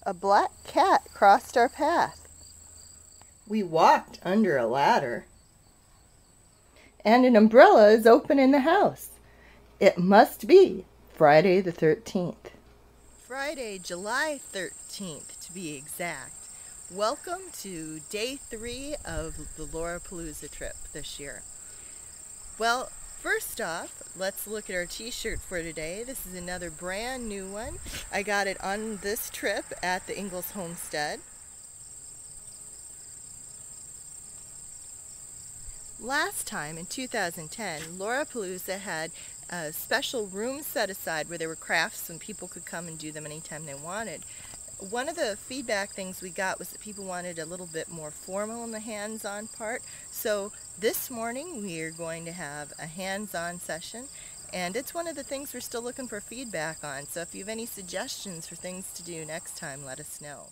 a black cat crossed our path. We walked under a ladder. And an umbrella is open in the house. It must be Friday the 13th. Friday, July 13th to be exact. Welcome to day 3 of the LauraPalooza trip this year. Well, first off, let's look at our t-shirt for today. This is another brand new one. I got it on this trip at the Ingalls Homestead. Last time, in 2010, LauraPalooza had a special room set aside where there were crafts and people could come and do them anytime they wanted. One of the feedback things we got was that people wanted a little bit more formal in the hands-on part. So this morning we are going to have a hands-on session, and it's one of the things we're still looking for feedback on. So if you have any suggestions for things to do next time, let us know.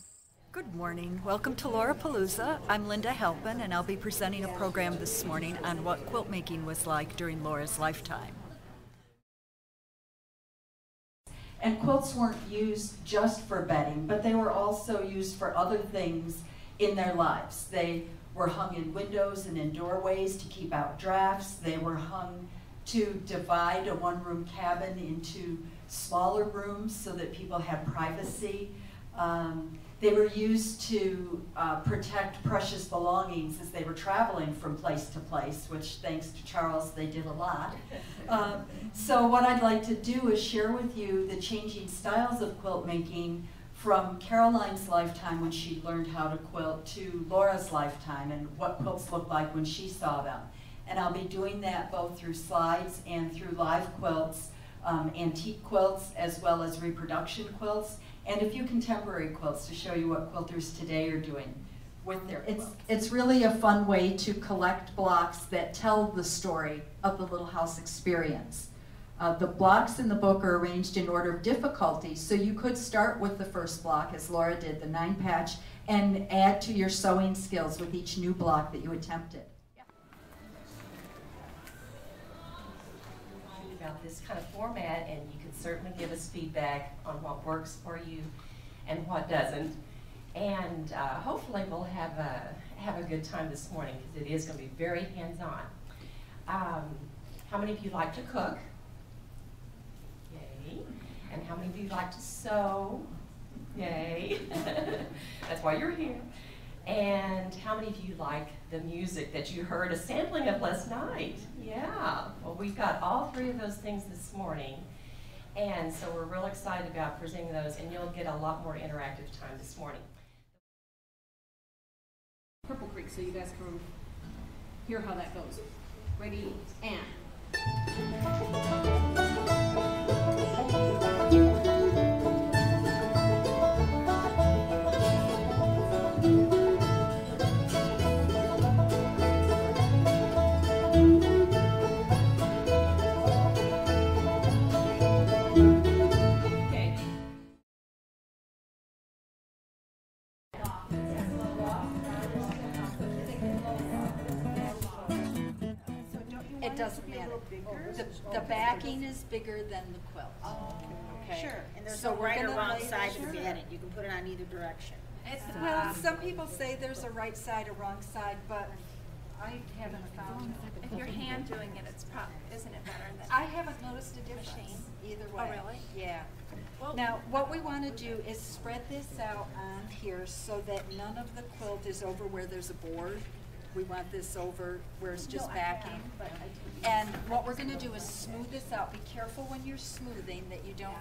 Good morning. Welcome to LauraPalooza. I'm Linda Halpin, and I'll be presenting a program this morning on what quilt making was like during Laura's lifetime. And quilts weren't used just for bedding, but they were also used for other things in their lives. They were hung in windows and in doorways to keep out drafts. They were hung to divide a one-room cabin into smaller rooms so that people had privacy. They were used to protect precious belongings as they were traveling from place to place, which thanks to Charles, they did a lot. So what I'd like to do is share with you the changing styles of quilt making from Caroline's lifetime when she learned how to quilt to Laura's lifetime and what quilts looked like when she saw them. And I'll be doing that both through slides and through live quilts, antique quilts, as well as reproduction quilts, and a few contemporary quilts to show you what quilters today are doing with their quilts. It's really a fun way to collect blocks that tell the story of the Little House experience. The blocks in the book are arranged in order of difficulty, so you could start with the first block, as Laura did, the 9-patch, and add to your sewing skills with each new block that you attempted. About this kind of format, and you can certainly give us feedback on what works for you and what doesn't, and hopefully we'll have a good time this morning because it is going to be very hands-on. How many of you like to cook? Yay. And how many of you like to sew? Yay. That's why you're here. And how many of you like the music that you heard a sampling of last night? Yeah, well, we've got all 3 of those things this morning, and so we're real excited about presenting those, and you'll get a lot more interactive time this morning. Purple Creek, so you guys can hear how that goes. Ready, and. It doesn't matter. The backing is bigger than the quilt. Okay. Sure, and there's no right or wrong side to bed it. You can put it on either direction. Well, some people say there's a right side, a wrong side, but I haven't found it. If you're hand doing it, it's isn't it better than I haven't noticed a difference either way. Oh, really? Yeah. Well, now, what we want to do is spread this out on here so that none of the quilt is over where there's a board. We want this over where it's just backing. And what we're going to do is smooth this out. Be careful when you're smoothing that you don't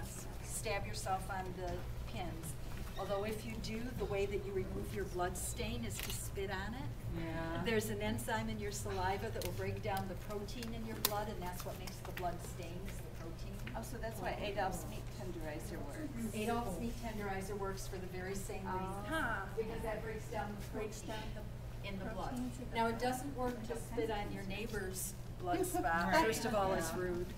stab yourself on the pins. Although if you do, the way that you remove your blood stain is to spit on it. Yeah. There's an enzyme in your saliva that will break down the protein in your blood, and that's what makes the blood stain, is the protein. Oh, so that's why Adolph's meat tenderizer works. Adolph's meat tenderizer works for the very same reason. Because that breaks down the protein in the blood. Now, it doesn't work to spit on your neighbor's blood spot. First of all, it's rude.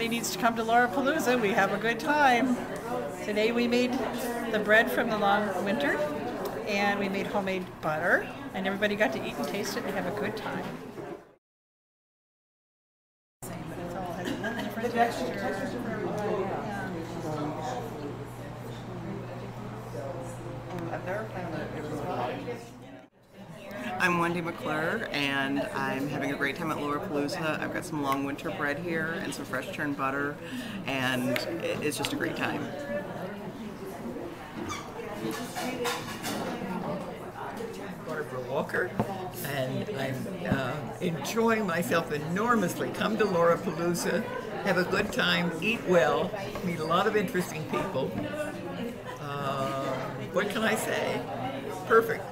everybody needs to come to LauraPalooza. We have a good time. Today we made the bread from the long winter, and we made homemade butter, and everybody got to eat and taste it and have a good time. But it's all has a little different texture. I've never found that it was I'm Wendy McClure, and I'm having a great time at LauraPalooza. I've got some long winter bread here and some fresh churned butter, and it's just a great time. Barbara Walker, and I'm enjoying myself enormously. Come to LauraPalooza, have a good time, eat well, meet a lot of interesting people. What can I say? Perfect.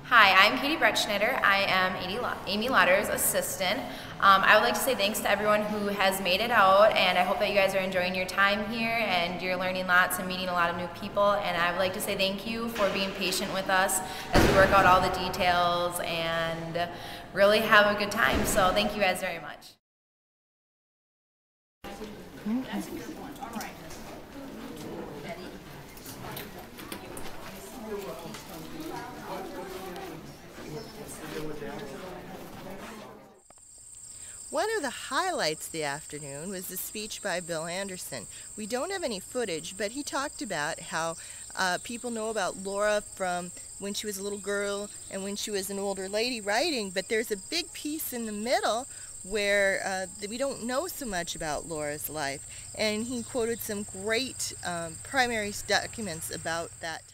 Hi, I'm Katie Bretschneider. I am Amy Lauters' assistant. I would like to say thanks to everyone who has made it out, and I hope that you guys are enjoying your time here and you're learning lots and meeting a lot of new people. And I would like to say thank you for being patient with us as we work out all the details and really have a good time. So thank you guys very much. That's a good one. All right. One of the highlights of the afternoon was the speech by Bill Anderson. We don't have any footage, but he talked about how people know about Laura from when she was a little girl and when she was an older lady writing, but there's a big piece in the middle where we don't know so much about Laura's life. And he quoted some great primary documents about that time.